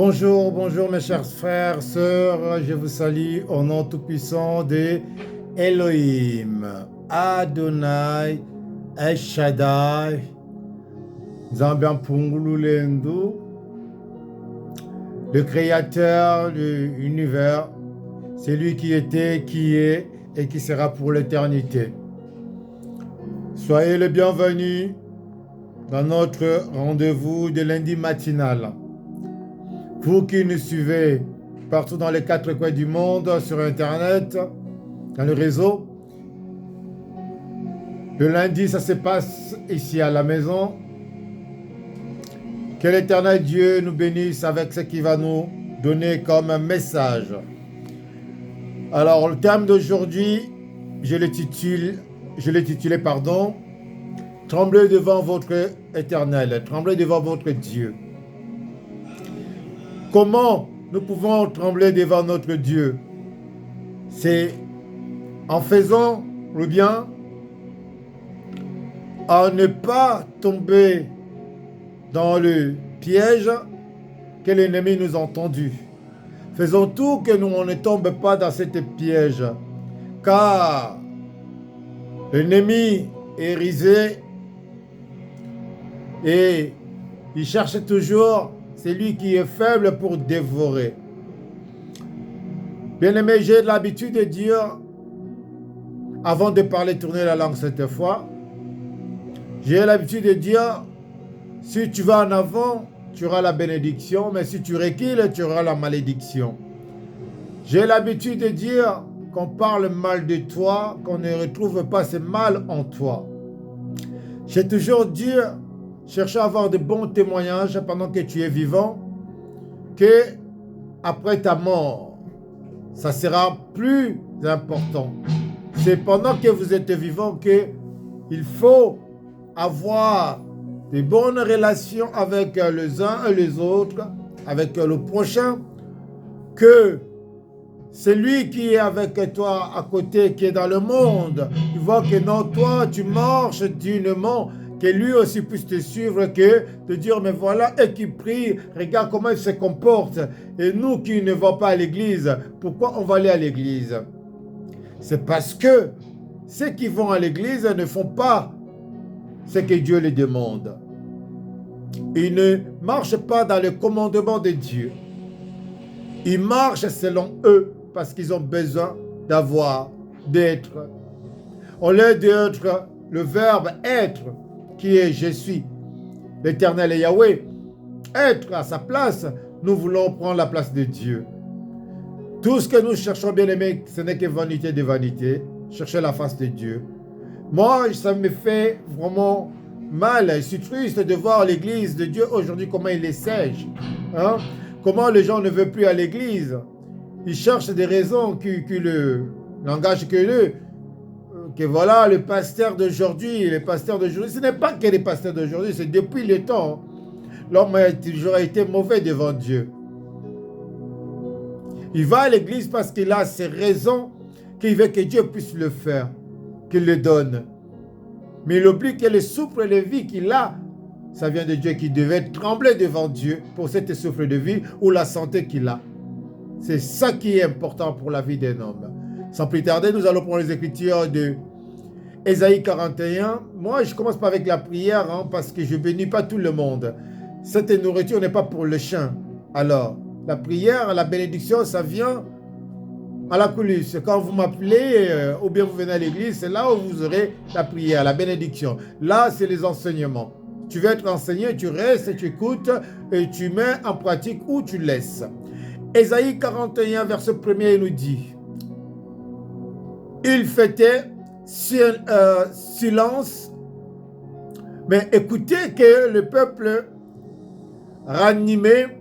Bonjour, bonjour mes chers frères, sœurs, je vous salue au nom tout-puissant de Elohim, Adonai, El Shaddai, Zambian Pungululendu, le créateur de l'univers, c'est lui qui était, qui est et qui sera pour l'éternité. Soyez les bienvenus dans notre rendez-vous de lundi matinal. Vous qui nous suivez partout dans les quatre coins du monde, sur Internet, dans le réseau, le lundi, ça se passe ici à la maison. Que l'Éternel Dieu nous bénisse avec ce qu'il va nous donner comme un message. Alors, le thème d'aujourd'hui, je l'ai titulé, Tremblez devant votre Éternel, tremblez devant votre Dieu. Comment nous pouvons trembler devant notre Dieu? C'est en faisant le bien, en ne pas tomber dans le piège que l'ennemi nous a tendu. Faisons tout que nous on ne tombe pas dans cette piège, car l'ennemi est risé et il cherche toujours celui qui est faible pour dévorer. Bien-aimé, j'ai l'habitude de dire, avant de parler, tourner la langue cette fois, j'ai l'habitude de dire, si tu vas en avant, tu auras la bénédiction, mais si tu recules, tu auras la malédiction. J'ai l'habitude de dire qu'on parle mal de toi, qu'on ne retrouve pas ce mal en toi. J'ai toujours dit, cherche à avoir de bons témoignages pendant que tu es vivant, que après ta mort, ça sera plus important. C'est pendant que vous êtes vivant qu'il faut avoir de bonnes relations avec les uns et les autres, avec le prochain, que celui qui est avec toi à côté, qui est dans le monde, il voit que non, toi, tu marches dignement, que lui aussi puisse te suivre, que te dire, mais voilà, et qui prie, regarde comment il se comporte. Et nous qui ne vont pas à l'église, pourquoi on va aller à l'église? C'est parce que ceux qui vont à l'église ne font pas ce que Dieu les demande. Ils ne marchent pas dans le commandement de Dieu. Ils marchent selon eux parce qu'ils ont besoin d'être. Au lieu d'être le verbe être, qui est je suis, l'Éternel et Yahweh, être à sa place, nous voulons prendre la place de Dieu. Tout ce que nous cherchons, bien aimé, ce n'est que vanité de vanité, chercher la face de Dieu. Moi, ça me fait vraiment mal, je suis triste de voir l'église de Dieu aujourd'hui, comment il est sèche. Hein? Comment les gens ne veulent plus à l'église. Ils cherchent des raisons qui le langage que voilà, le pasteur d'aujourd'hui, ce n'est pas que les pasteurs d'aujourd'hui, c'est depuis le temps. L'homme a toujours été mauvais devant Dieu. Il va à l'église parce qu'il a ses raisons, qu'il veut que Dieu puisse le faire, qu'il le donne. Mais il oublie que le souffle de vie qu'il a, ça vient de Dieu, qui devait trembler devant Dieu pour cette souffle de vie ou la santé qu'il a. C'est ça qui est important pour la vie d'un homme. Sans plus tarder, nous allons prendre les écritures de Ésaïe 41. Moi, je commence pas avec la prière parce que je ne bénis pas tout le monde. Cette nourriture n'est pas pour le chien. Alors, la prière, la bénédiction, ça vient à la coulisse. Quand vous m'appelez ou bien vous venez à l'église, c'est là où vous aurez la prière, la bénédiction. Là, c'est les enseignements. Tu veux être enseigné, tu restes, tu écoutes et tu mets en pratique ou tu laisses. Ésaïe 41, verset 1er, il nous dit, il fêtait silence, mais écoutez que le peuple ranimait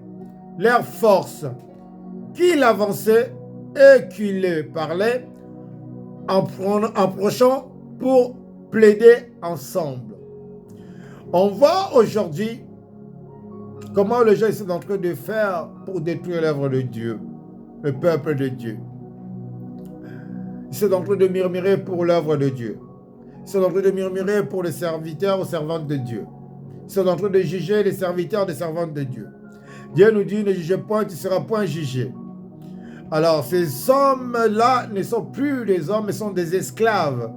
leur force, qu'il avançait et qu'il parlait en prochant pour plaider ensemble. On voit aujourd'hui comment les gens sont en train de faire pour détruire l'œuvre de Dieu, le peuple de Dieu. Ils sont en train de murmurer pour l'œuvre de Dieu. Ils sont en train de murmurer pour les serviteurs ou servantes de Dieu. Ils sont en train de juger les serviteurs et les servantes de Dieu. Dieu nous dit, ne jugez point, tu ne seras point jugé. Alors, ces hommes-là ne sont plus des hommes, mais sont des esclaves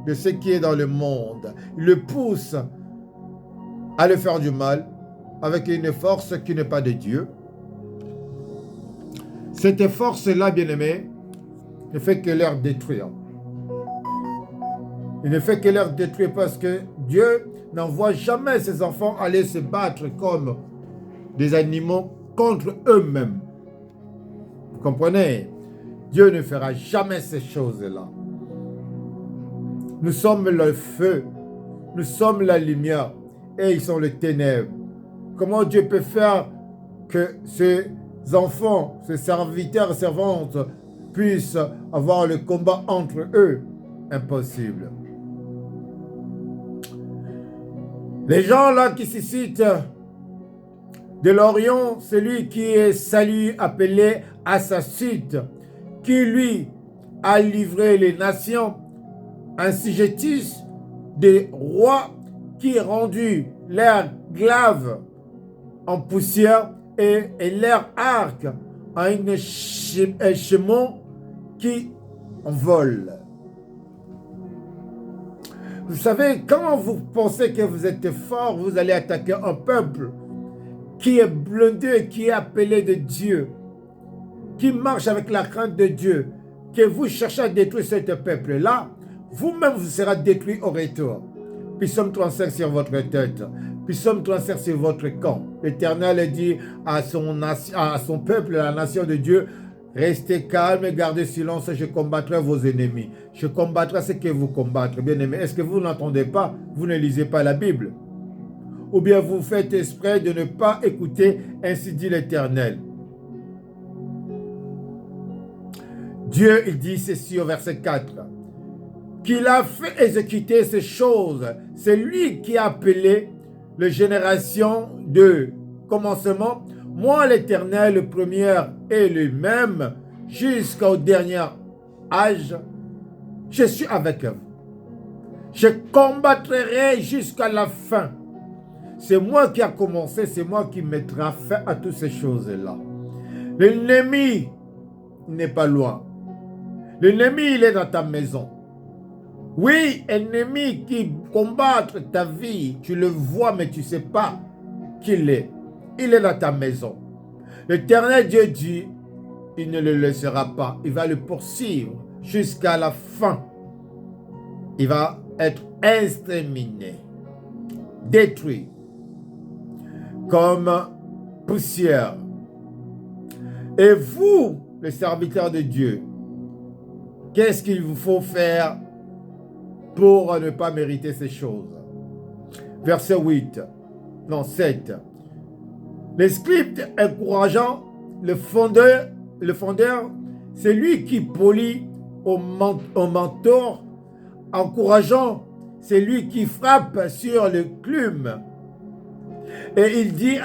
de ce qui est dans le monde. Ils le poussent à le faire du mal avec une force qui n'est pas de Dieu. Cette force-là, bien-aimés, ne fait que leur détruire. Il ne fait que leur détruire parce que Dieu n'envoie jamais ses enfants aller se battre comme des animaux contre eux-mêmes. Vous comprenez? Dieu ne fera jamais ces choses-là. Nous sommes le feu, nous sommes la lumière et ils sont les ténèbres. Comment Dieu peut faire que ces enfants, ces serviteurs et servantes puissent avoir le combat entre eux? Impossible. Les gens là qui suscitent de l'Orient, celui qui est salut appelé à sa suite, qui lui a livré les nations, assujettis des rois qui rendu leur glaive en poussière et leur arc en un chemin qui vole. Vous savez, quand vous pensez que vous êtes fort, vous allez attaquer un peuple qui est blindé, qui est appelé de Dieu, qui marche avec la crainte de Dieu, que vous cherchez à détruire ce peuple-là, vous-même vous serez détruit au retour. Puis Psaume 35 sur votre tête, puis Psaume 35 sur votre camp. L'Éternel dit à son peuple, à la nation de Dieu, restez calme et gardez silence, je combattrai vos ennemis. Je combattrai ce que vous combattrez. Bien aimé, est-ce que vous n'entendez pas? Vous ne lisez pas la Bible? Ou bien vous faites exprès de ne pas écouter, ainsi dit l'Éternel. Dieu, il dit ceci au verset 4, qu'il a fait exécuter ces choses. C'est lui qui a appelé les générations de commencement. Moi, l'Éternel, le premier et le même, jusqu'au dernier âge, je suis avec vous. Je combattrai jusqu'à la fin. C'est moi qui a commencé, c'est moi qui mettra fin à toutes ces choses-là. L'ennemi n'est pas loin. L'ennemi, il est dans ta maison. Oui, ennemi qui combat ta vie, tu le vois, mais tu ne sais pas qui il est. Il est dans ta maison. L'Éternel Dieu dit, il ne le laissera pas. Il va le poursuivre jusqu'à la fin. Il va être exterminé, détruit, comme poussière. Et vous, les serviteurs de Dieu, qu'est-ce qu'il vous faut faire pour ne pas mériter ces choses? Verset 7. Le script encourageant, le fondeur, c'est lui qui polit au mentor, encourageant, c'est lui qui frappe sur le clume. Et il dit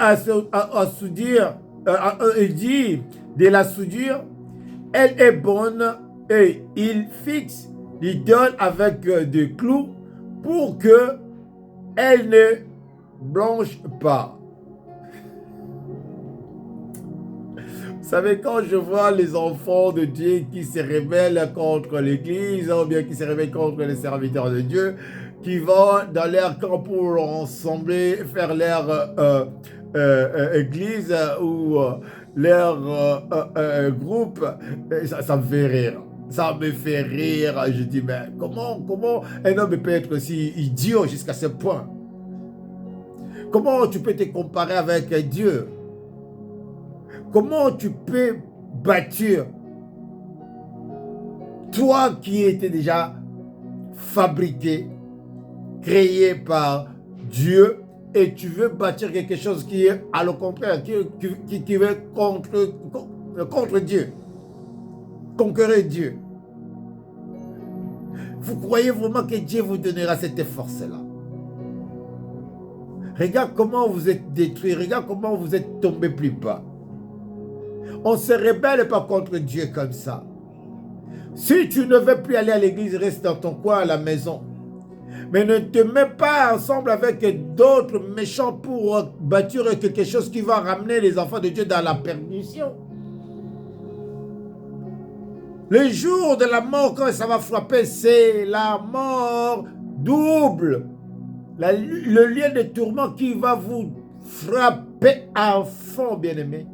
il dit de la soudure, elle est bonne, et il fixe l'idole avec des clous pour que elle ne blanche pas. Vous savez, quand je vois les enfants de Dieu qui se rebellent contre l'Église, ou bien qui se rebellent contre les serviteurs de Dieu, qui vont dans leur camp pour rassembler, faire leur église ou leur groupe, ça me fait rire. Ça me fait rire. Je dis, mais comment un homme peut être aussi idiot jusqu'à ce point? Comment tu peux te comparer avec Dieu? Comment tu peux bâtir, toi qui étais déjà fabriqué, créé par Dieu, et tu veux bâtir quelque chose qui est à le contraire, qui veut contre Dieu, conquérir Dieu. Vous croyez vraiment que Dieu vous donnera cette force-là? Regarde comment vous êtes détruit, regarde comment vous êtes tombé plus bas. On ne se rebelle pas contre Dieu comme ça. Si tu ne veux plus aller à l'église, reste dans ton coin à la maison. Mais ne te mets pas ensemble avec d'autres méchants pour bâtir quelque chose qui va ramener les enfants de Dieu dans la perdition. Le jour de la mort, quand ça va frapper, c'est la mort double. Le lien de tourment qui va vous frapper à fond, bien-aimé.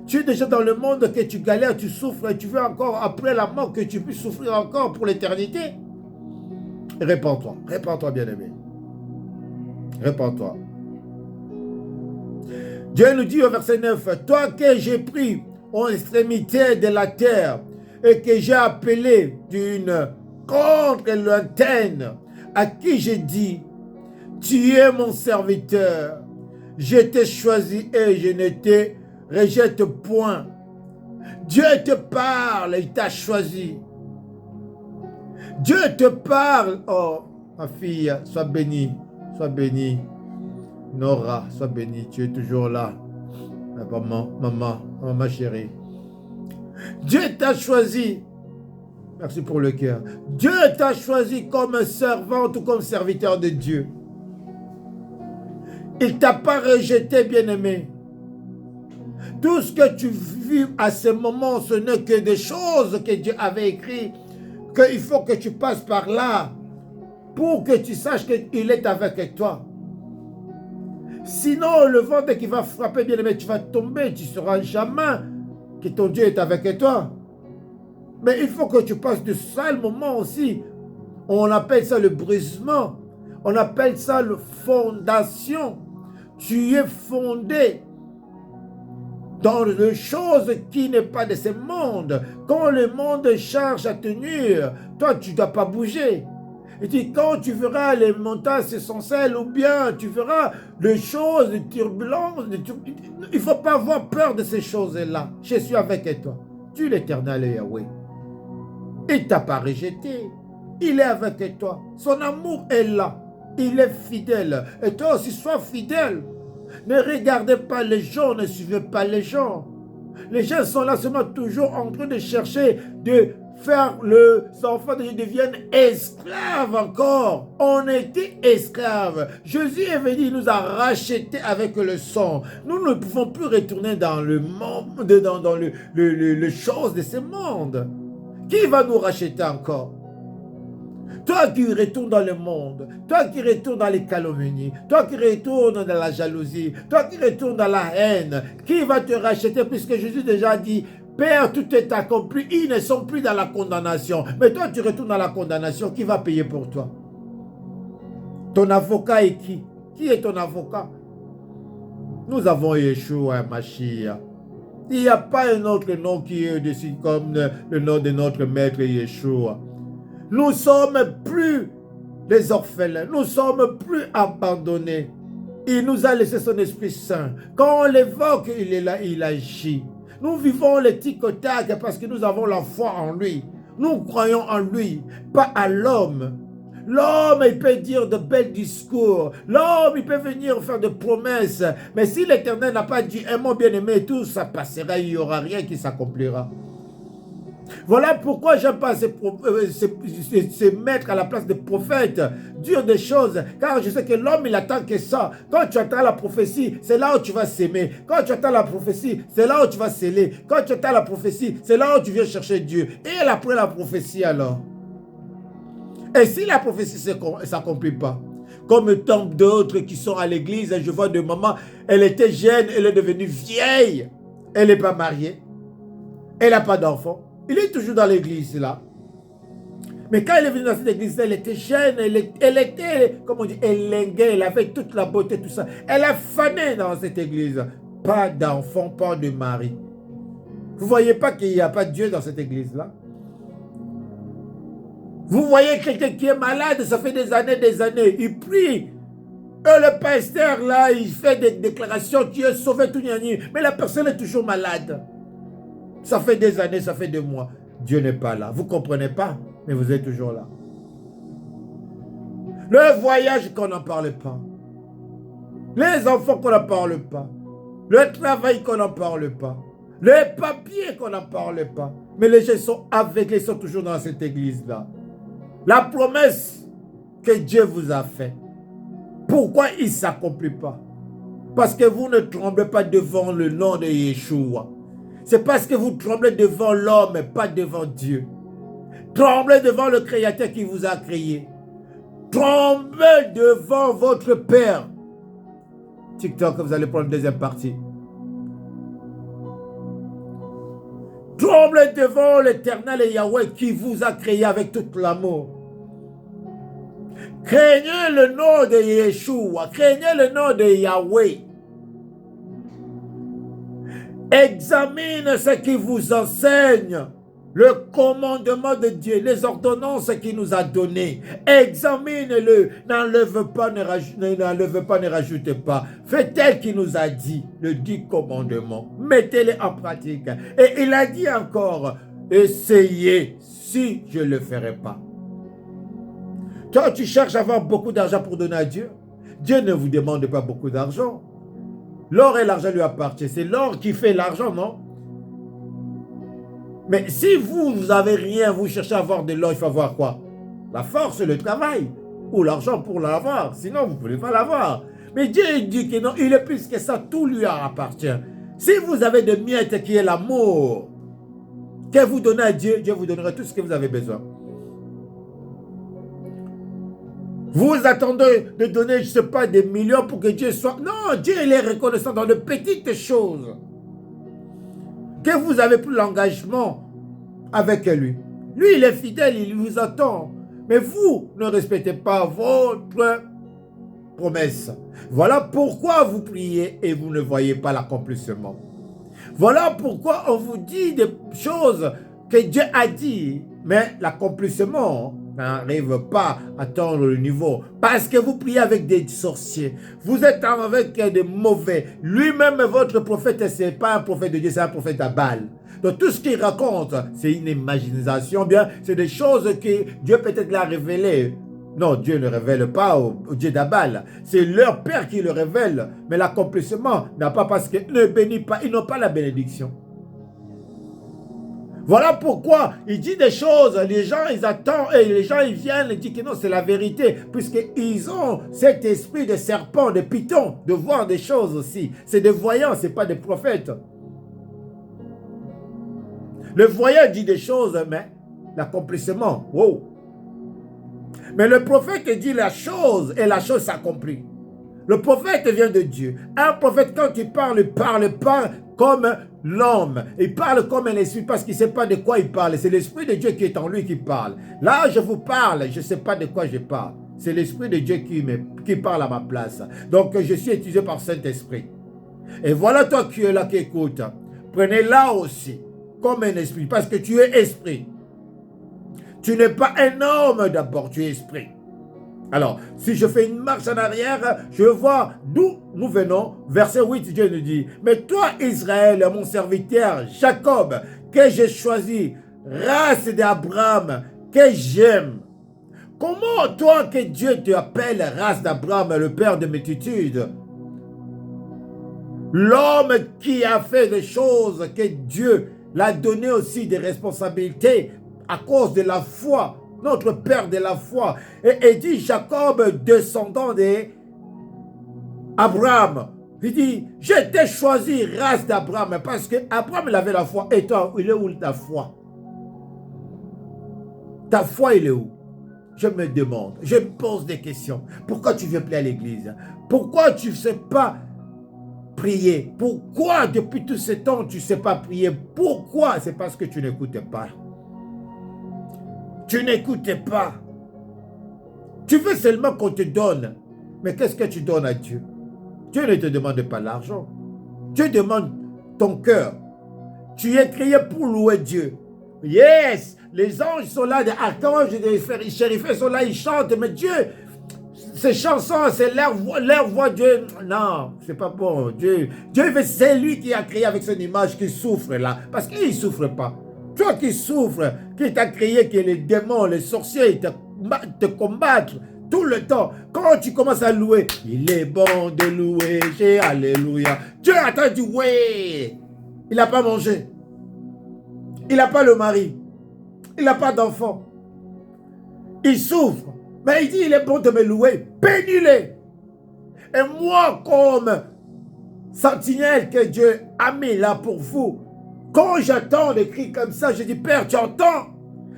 Tu es déjà dans le monde que tu galères, tu souffres et tu veux encore, après la mort, que tu puisses souffrir encore pour l'éternité. Répands-toi, répands-toi, bien-aimé. Répands-toi. Dieu nous dit au verset 9, « Toi que j'ai pris en extrémité de la terre et que j'ai appelé d'une contre lointaine, à qui j'ai dit, tu es mon serviteur, je t'ai choisi et je ne te rejette point. » Dieu te parle, il t'a choisi. Dieu te parle. Oh, ma fille, sois bénie, sois bénie. Nora, sois bénie, tu es toujours là. Maman chérie. Dieu t'a choisi. Merci pour le cœur. Dieu t'a choisi comme servante ou comme serviteur de Dieu. Il ne t'a pas rejeté, bien-aimé. Tout ce que tu vis à ce moment, ce n'est que des choses que Dieu avait écrites, qu'il faut que tu passes par là pour que tu saches qu'il est avec toi. Sinon, le vent qui va frapper, bien-aimé, tu vas tomber, tu ne sauras jamais que ton Dieu est avec toi. Mais il faut que tu passes de sales moments aussi. On appelle ça le brisement. On appelle ça la fondation. Tu es fondé dans les choses qui n'est pas de ce monde. Quand le monde cherche à tenir, toi, tu ne dois pas bouger. Et puis, quand tu verras les montagnes s'essentielles ou bien tu verras des choses, des turbulences, il ne faut pas avoir peur de ces choses-là. Je suis avec toi. Tu es l'Éternel Yahweh. Il ne t'a pas rejeté. Il est avec toi. Son amour est là. Il est fidèle. Et toi aussi, sois fidèle. Ne regardez pas les gens, ne suivez pas les gens. Les gens sont là seulement toujours en train de chercher de faire les enfants de Dieu deviennent esclaves encore. On était esclaves. Jésus est venu, il nous a rachetés avec le sang. Nous ne pouvons plus retourner dans le monde, dans les choses de ce monde. Qui va nous racheter encore? Toi qui retournes dans le monde, toi qui retournes dans les calomnies, toi qui retournes dans la jalousie, toi qui retournes dans la haine, qui va te racheter puisque Jésus déjà dit, Père, tout est accompli, ils ne sont plus dans la condamnation. Mais toi tu retournes dans la condamnation, qui va payer pour toi? Ton avocat est qui? Qui est ton avocat? Nous avons Yeshua Mashiach. Il n'y a pas un autre nom qui est dessus comme le nom de notre maître Yeshua. Nous ne sommes plus des orphelins. Nous ne sommes plus abandonnés. Il nous a laissé son Esprit Saint. Quand on l'évoque, il est là, il agit. Nous vivons le tic-tac parce que nous avons la foi en lui. Nous croyons en lui, pas à l'homme. L'homme, il peut dire de bels discours. L'homme, il peut venir faire des promesses. Mais si l'Éternel n'a pas dit un mot bien-aimé, tout ça passera, il n'y aura rien qui s'accomplira. Voilà pourquoi j'aime pas se mettre à la place des prophètes, dire des choses, car je sais que l'homme il attend que ça. Quand tu attends la prophétie, c'est là où tu vas s'aimer. Quand tu attends la prophétie, c'est là où tu vas sceller. Quand tu attends la prophétie, c'est là où tu viens chercher Dieu. Et après la prophétie alors? Et si la prophétie ne s'accomplit pas? Comme tant d'autres qui sont à l'église, je vois de maman, elle était jeune, elle est devenue vieille. Elle n'est pas mariée. Elle n'a pas d'enfant. Il est toujours dans l'église là. Mais quand elle est venue dans cette église, elle était jeune, elle était, comme on dit, elle linguait, elle avait toute la beauté, tout ça. Elle a fané dans cette église. Pas d'enfant, pas de mari. Vous ne voyez pas qu'il n'y a pas de Dieu dans cette église-là? Vous voyez quelqu'un qui est malade, ça fait des années, il prie. Et le pasteur là, il fait des déclarations, tu es sauvé, tout gagné. Mais la personne est toujours malade. Ça fait des années, ça fait des mois. Dieu n'est pas là. Vous ne comprenez pas, mais vous êtes toujours là. Le voyage qu'on n'en parle pas. Les enfants qu'on n'en parle pas. Le travail qu'on n'en parle pas. Les papiers qu'on n'en parle pas. Mais les gens sont aveuglés, ils sont toujours dans cette église-là. La promesse que Dieu vous a fait, pourquoi il ne s'accomplit pas? Parce que vous ne tremblez pas devant le nom de Yeshua. C'est parce que vous tremblez devant l'homme et pas devant Dieu. Tremblez devant le Créateur qui vous a créé. Tremblez devant votre Père. TikTok, vous allez prendre une deuxième partie. Tremblez devant l'Éternel et Yahweh qui vous a créé avec tout l'amour. Craignez le nom de Yeshua. Craignez le nom de Yahweh. Examine ce qui vous enseigne. Le commandement de Dieu, les ordonnances qu'il nous a données. Examine-le. N'enlève pas, ne rajoute pas. Faites tel qu'il nous a dit, le 10 commandements. Mettez-les en pratique. Et il a dit encore, essayez si je ne le ferai pas. Toi, tu cherches à avoir beaucoup d'argent pour donner à Dieu. Dieu ne vous demande pas beaucoup d'argent. L'or et l'argent lui appartiennent. C'est l'or qui fait l'argent, non? Mais si vous n'avez rien, vous cherchez à avoir de l'or, il faut avoir quoi? La force, le travail. Ou l'argent pour l'avoir. Sinon, vous ne pouvez pas l'avoir. Mais Dieu dit que non, il est plus que ça, tout lui appartient. Si vous avez de miettes qui est l'amour, que vous donnez à Dieu, Dieu vous donnera tout ce que vous avez besoin. Vous attendez de donner, je ne sais pas, des millions pour que Dieu soit... Non, Dieu il est reconnaissant dans de petites choses. Que vous avez plus l'engagement avec lui. Lui, il est fidèle, il vous attend. Mais vous ne respectez pas votre promesse. Voilà pourquoi vous priez et vous ne voyez pas l'accomplissement. Voilà pourquoi on vous dit des choses que Dieu a dit, mais l'accomplissement n'arrive pas à atteindre le niveau. Parce que vous priez avec des sorciers. Vous êtes avec des mauvais. Lui-même, votre prophète, ce n'est pas un prophète de Dieu, c'est un prophète à Baal. Donc tout ce qu'il raconte, c'est une imagination, bien, c'est des choses que Dieu peut-être l'a révélées. Non, Dieu ne révèle pas au Dieu d'Abal. C'est leur Père qui le révèle. Mais l'accomplissement n'a pas parce qu'ils ne bénissent pas, ils n'ont pas la bénédiction. Voilà pourquoi il dit des choses, les gens ils attendent et les gens ils viennent et disent que non c'est la vérité puisqu'ils ont cet esprit de serpent, de python, de voir des choses aussi. C'est des voyants, ce n'est pas des prophètes. Le voyant dit des choses mais l'accomplissement, wow. Mais le prophète dit la chose et la chose s'accomplit. Le prophète vient de Dieu. Un prophète quand il parle pas comme l'homme. Il parle comme un esprit parce qu'il ne sait pas de quoi il parle. C'est l'esprit de Dieu qui est en lui qui parle. Là, je vous parle, je ne sais pas de quoi je parle. C'est l'esprit de Dieu qui parle à ma place. Donc, je suis utilisé par Saint-Esprit. Et voilà toi qui es là, qui écoute. Prenez-la aussi comme un esprit parce que tu es esprit. Tu n'es pas un homme d'abord, tu es esprit. Alors, si je fais une marche en arrière, je vois d'où nous venons. Verset 8, Dieu nous dit, « Mais toi, Israël, mon serviteur, Jacob, que j'ai choisi, race d'Abraham, que j'aime. » Comment toi que Dieu te appelle race d'Abraham, le père de multitudes? L'homme qui a fait des choses que Dieu l'a donné aussi des responsabilités à cause de la foi. Notre père de la foi. Et dit Jacob, descendant d'Abraham. Il dit, je t'ai choisi race d'Abraham parce que Abraham il avait la foi. Et toi, il est où ta foi? Ta foi, il est où? Je me demande, je me pose des questions. Pourquoi tu veux plus à l'église? Pourquoi tu ne sais pas prier? Pourquoi depuis tout ce temps tu ne sais pas prier? Pourquoi? C'est parce que tu n'écoutes pas. Tu n'écoutes pas. Tu veux seulement qu'on te donne. Mais qu'est-ce que tu donnes à Dieu? Dieu ne te demande pas l'argent. Dieu demande ton cœur. Tu es créé pour louer Dieu. Yes! Les anges sont là, les archanges, les chérifs sont là, ils chantent. Mais Dieu, ces chansons, c'est leur voix. Dieu, non, c'est pas bon. Dieu, c'est lui qui a créé avec son image qui souffre là. Parce qu'il ne souffre pas. Toi qui souffres, qui t'a créé, que les démons, les sorciers te combattent tout le temps. Quand tu commences à louer, il est bon de louer, j'ai alléluia. Dieu a dit, ouais, il n'a pas mangé. Il n'a pas le mari. Il n'a pas d'enfant. Il souffre. Mais il dit, il est bon de me louer. Bénis-les. Et moi, comme sentinelle que Dieu a mis là pour vous, quand j'entends des cris comme ça, je dis, Père, tu entends?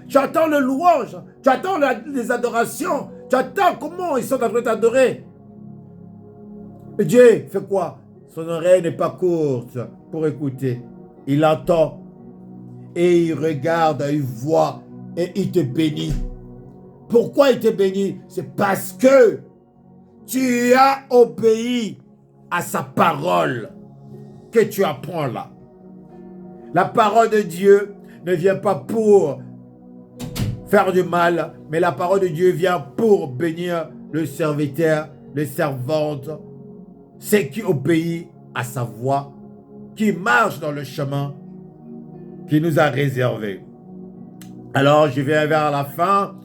Tu entends le louange, tu entends les adorations, tu entends comment ils sont en train d'adorer. Et Dieu fait quoi? Son oreille n'est pas courte pour écouter. Il entend et il regarde, il voit et il te bénit. Pourquoi il te bénit? C'est parce que tu as obéi à sa parole que tu apprends là. La parole de Dieu ne vient pas pour faire du mal, mais la parole de Dieu vient pour bénir le serviteur, les servantes, ceux qui obéissent à sa voix, qui marchent dans le chemin qu'il nous a réservé. Alors je viens vers la fin,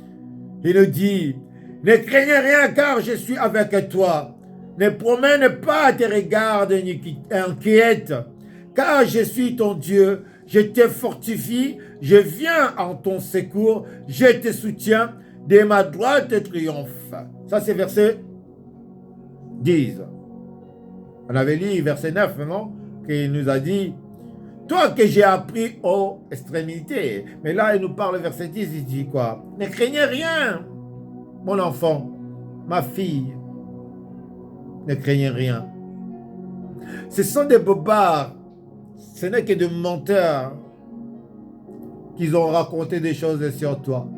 il nous dit, ne craignez rien car je suis avec toi. Ne promène pas tes regards inquiètes, car je suis ton Dieu. Je te fortifie, je viens en ton secours, je te soutiens, de ma droite triomphe. Ça c'est verset 10. On avait lu verset 9, non? Qui nous a dit, toi que j'ai appris aux extrémités. Mais là il nous parle verset 10, il dit quoi? Ne craignez rien, mon enfant, ma fille. Ne craignez rien. Ce sont des bobards. Ce n'est que des menteurs qui ont raconté des choses sur toi.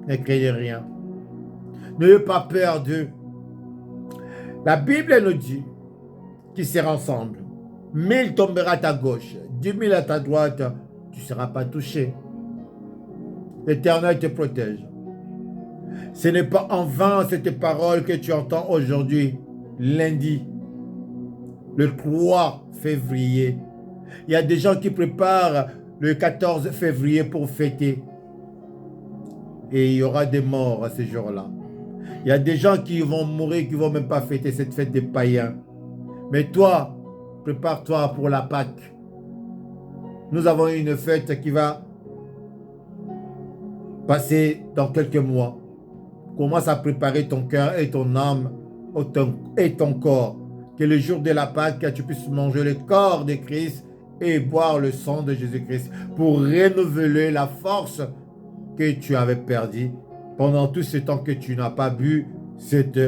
Ne craignez rien. N'ayez pas peur d'eux. La Bible nous dit qu'ils seront ensemble. 1000 tombera à ta gauche, 10 000 à ta droite, tu ne seras pas touché. L'Éternel te protège. Ce n'est pas en vain cette parole que tu entends aujourd'hui, lundi, le 3 février. Il y a des gens qui préparent le 14 février pour fêter. Et il y aura des morts à ce jour-là. Il y a des gens qui vont mourir, qui ne vont même pas fêter cette fête des païens. Mais toi, prépare-toi pour la Pâque. Nous avons une fête qui va passer dans quelques mois. Commence à préparer ton cœur et ton âme et ton corps. Que le jour de la Pâque, tu puisses manger le corps de Christ et boire le sang de Jésus-Christ pour renouveler la force que tu avais perdue pendant tout ce temps que tu n'as pas bu cette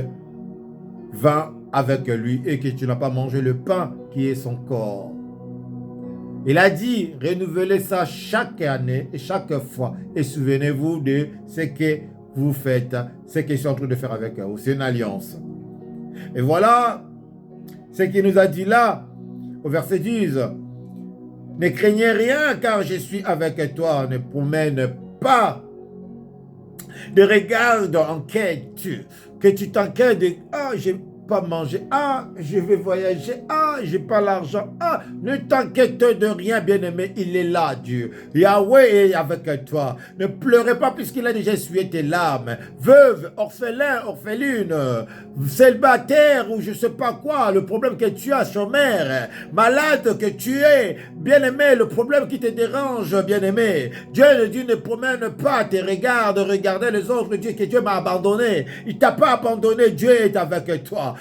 vin avec lui et que tu n'as pas mangé le pain qui est son corps. Il a dit, renouvelez ça chaque année et chaque fois et souvenez-vous de ce que vous faites, ce que je suis en train de faire avec vous. C'est une alliance. Et voilà ce qu'il nous a dit là, au verset 10. Ne craignez rien car je suis avec toi. Ne promène pas de regard en quête. Que tu t'inquiètes de « Ah, j'ai pas mangé. Ah, je vais voyager. Ah, j'ai pas l'argent. Ah, ne t'inquiète de rien, bien-aimé. Il est là, Dieu. Yahweh est avec toi. Ne pleurez pas puisqu'il a déjà essuyé tes larmes. Veuve, orphelin, orpheline, célibataire ou je sais pas quoi, le problème que tu as, chômeur, malade que tu es, bien-aimé, le problème qui te dérange, bien-aimé. Dieu ne dit ne promène pas tes regards de regarder les autres, Dieu que Dieu m'a abandonné. Il t'a pas abandonné, Dieu est avec toi.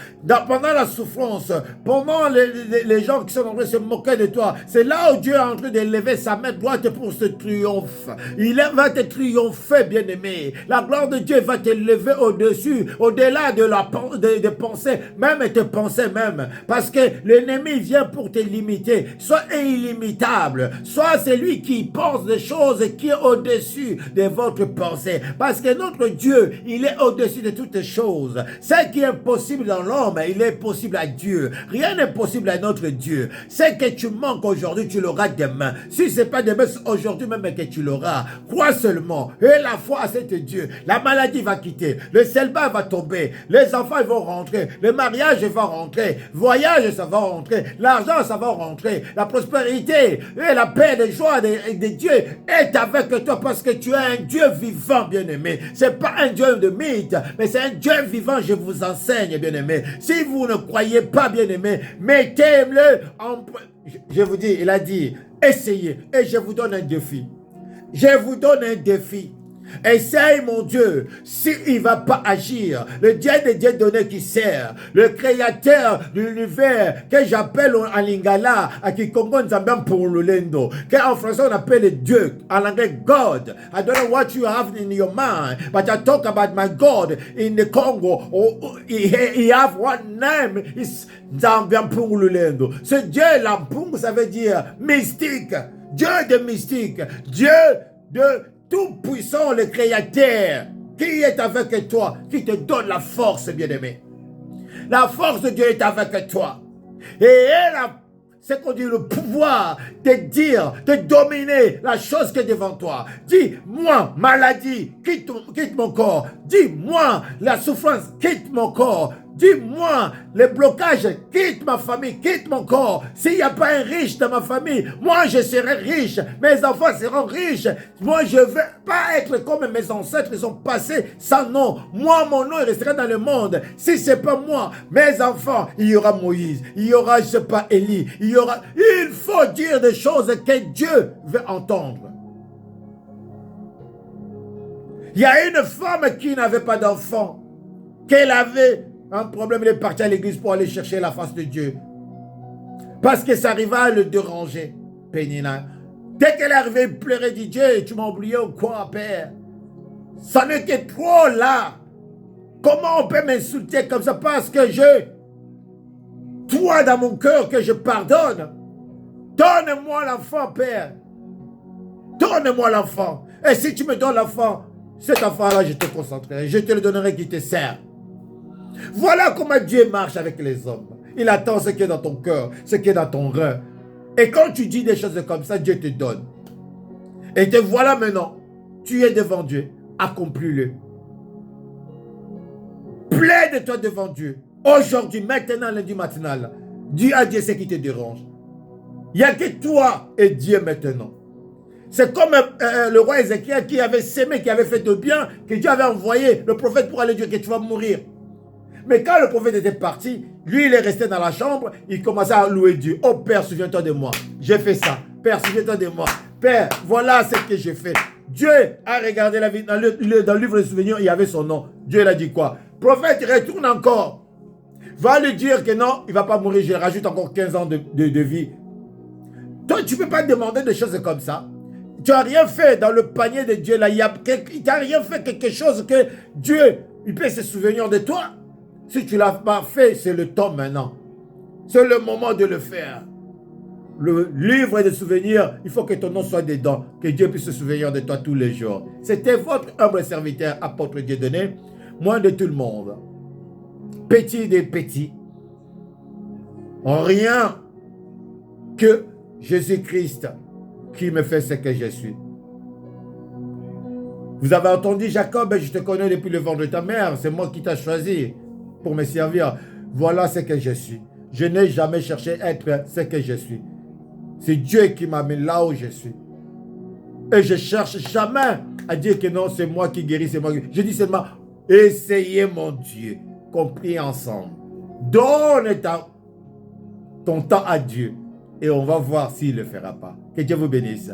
Pendant la souffrance, pendant les gens qui sont en train de se moquer de toi, c'est là où Dieu est en train de lever sa main droite pour ce triomphe. Il va te triompher, bien-aimé. La gloire de Dieu va te lever au-dessus, au-delà de pensées, même tes pensées même. Parce que l'ennemi vient pour te limiter. Sois illimitable. Sois celui qui pense des choses qui est au-dessus de votre pensée. Parce que notre Dieu, il est au-dessus de toutes choses. Ce qui est impossible dans l'homme, il est possible à Dieu. Rien n'est possible à notre Dieu. Ce que tu manques aujourd'hui, tu l'auras demain. Si ce n'est pas demain, c'est aujourd'hui même que tu l'auras. Crois seulement. Et la foi à cet Dieu. La maladie va quitter. Le célibat va tomber. Les enfants ils vont rentrer. Le mariage va rentrer. Voyage, ça va rentrer. L'argent, ça va rentrer. La prospérité et la paix, la joie de Dieu est avec toi parce que tu es un Dieu vivant, bien-aimé. C'est pas un Dieu de mythe, mais c'est un Dieu vivant, je vous enseigne, bien-aimé. Si vous ne croyez pas, bien-aimé, mettez-le en... Je vous dis, il a dit, essayez et je vous donne un défi. Je vous donne un défi. Essaye, mon Dieu, s'il ne va pas agir. Le Dieu des dieux donnés qui sert, le créateur de l'univers, que j'appelle en lingala, à Kikongo Nzambian pour l'Olendo, qu'en français on appelle Dieu, en anglais God. I don't know what you have in your mind, but I talk about my God in the Congo. He have one name, is Nzambian pour l'Olendo. Ce Dieu là, ça veut dire mystique, Dieu de mystique, Dieu de tout-puissant, le Créateur, qui est avec toi, qui te donne la force, bien-aimé. La force de Dieu est avec toi. Et elle a, c'est qu'on dit, le pouvoir de dire, de dominer la chose qui est devant toi. Dis-moi, maladie, quitte mon corps. Dis-moi, la souffrance, quitte mon corps. Dis-moi, les blocages, quitte ma famille, quitte mon corps. S'il n'y a pas un riche dans ma famille, moi je serai riche. Mes enfants seront riches. Moi je ne veux pas être comme mes ancêtres, ils sont passés sans nom. Moi, mon nom restera dans le monde. Si ce n'est pas moi, mes enfants, il y aura Moïse, il y aura, je ne sais pas, Élie, il y aura... Il faut dire des choses que Dieu veut entendre. Il y a une femme qui n'avait pas d'enfant, qu'elle avait un problème, elle est partie à l'église pour aller chercher la face de Dieu. Parce que ça arrivait à le déranger, Pénina. Dès qu'elle est arrivée, elle pleurait, dit Dieu, tu m'as oublié ou quoi, Père? Ça n'était trop là. Comment on peut m'insulter comme ça? Parce que j'ai toi dans mon cœur que je pardonne. Donne-moi l'enfant, Père. Donne-moi l'enfant. Et si tu me donnes l'enfant, cet enfant-là, je te concentrerai. Je te le donnerai qui te sert. Voilà comment Dieu marche avec les hommes. Il attend ce qui est dans ton cœur, ce qui est dans ton rein. Et quand tu dis des choses comme ça, Dieu te donne. Et te voilà maintenant. Tu es devant Dieu. Accomplis-le. Plaide-toi devant Dieu. Aujourd'hui, maintenant, lundi matinal, dis à Dieu ce qui te dérange. Il n'y a que toi et Dieu maintenant. C'est comme le roi Ézéchiel qui avait sémé, qui avait fait de bien, que Dieu avait envoyé le prophète pour aller dire que tu vas mourir. Mais quand le prophète était parti, lui il est resté dans la chambre, il commençait à louer Dieu. Oh Père, souviens-toi de moi, j'ai fait ça. Père, souviens-toi de moi. Père, voilà ce que j'ai fait. Dieu a regardé la vie, dans le livre de souvenirs, il y avait son nom. Dieu l'a dit quoi? Prophète, retourne encore. Va lui dire que non, il ne va pas mourir, je rajoute encore 15 ans de vie. Toi, tu ne peux pas demander des choses comme ça. Tu n'as rien fait dans le panier de Dieu là. Tu n'as rien fait quelque chose que Dieu, il peut se souvenir de toi. Si tu ne l'as pas fait, c'est le temps maintenant. C'est le moment de le faire. Le livre de souvenirs, il faut que ton nom soit dedans. Que Dieu puisse se souvenir de toi tous les jours. C'était votre humble serviteur, apôtre Dieudonné. Moins de tout le monde. Petit des petits. En rien que Jésus-Christ qui me fait ce que je suis. Vous avez entendu Jacob, je te connais depuis le ventre de ta mère. C'est moi qui t'ai choisi pour me servir. Voilà ce que je suis. Je n'ai jamais cherché à être ce que je suis. C'est Dieu qui m'a mis là où je suis. Et je ne cherche jamais à dire que non, c'est moi qui guéris, c'est moi qui... Je dis seulement, essayez mon Dieu, compris ensemble. Donne ton temps à Dieu et on va voir s'il ne le fera pas. Que Dieu vous bénisse.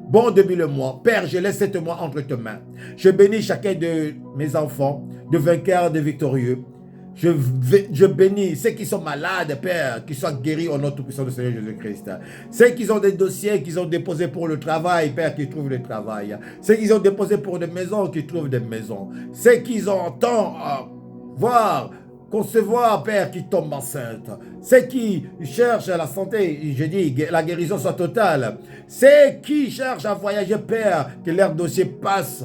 Bon début le mois. Père, je laisse 7 mois entre tes mains. Je bénis chacun de mes enfants, de vainqueurs, de victorieux. Je bénis ceux qui sont malades, Père, qui soient guéris au nom tout-puissant du Seigneur Jésus-Christ. Ceux qui ont des dossiers qu'ils ont déposés pour le travail, Père, qui trouvent le travail. Ceux qui ont déposés pour des maisons, qui trouvent des maisons. Ceux qui ont temps à voir, concevoir, Père, qui tombent enceintes. Ceux qui cherchent la santé, je dis, la guérison soit totale. Ceux qui cherchent à voyager, Père, que leur dossier passe.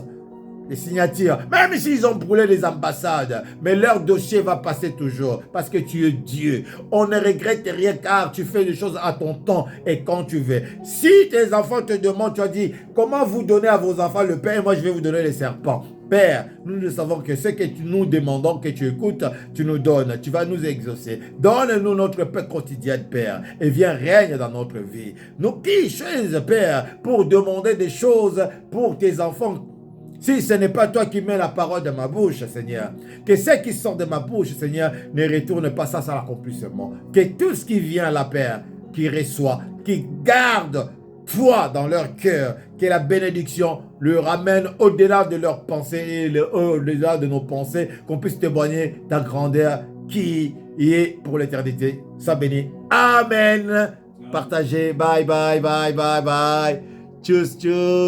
Les signatures, même s'ils ont brûlé les ambassades, mais leur dossier va passer toujours, parce que tu es Dieu. On ne regrette rien car tu fais les choses à ton temps et quand tu veux. Si tes enfants te demandent, tu as dit, comment vous donnez à vos enfants le pain, moi je vais vous donner les serpents. Père, nous ne savons que ce que nous demandons, que tu écoutes, tu nous donnes, tu vas nous exaucer. Donne-nous notre pain quotidien, Père, et viens règne dans notre vie. Nous qui choses, Père, pour demander des choses pour tes enfants. Si ce n'est pas toi qui mets la parole de ma bouche, Seigneur, que ce qui sort de ma bouche, Seigneur, ne retourne pas ça sans l'accomplissement. Que tout ce qui vient là, Père, qui reçoit, qui garde foi dans leur cœur, que la bénédiction le ramène au-delà de leurs pensées et au-delà de nos pensées, qu'on puisse témoigner ta grandeur qui est pour l'éternité. Ça bénit. Amen. Partagez. Bye, bye, bye, bye, bye. Tchuss, tchuss.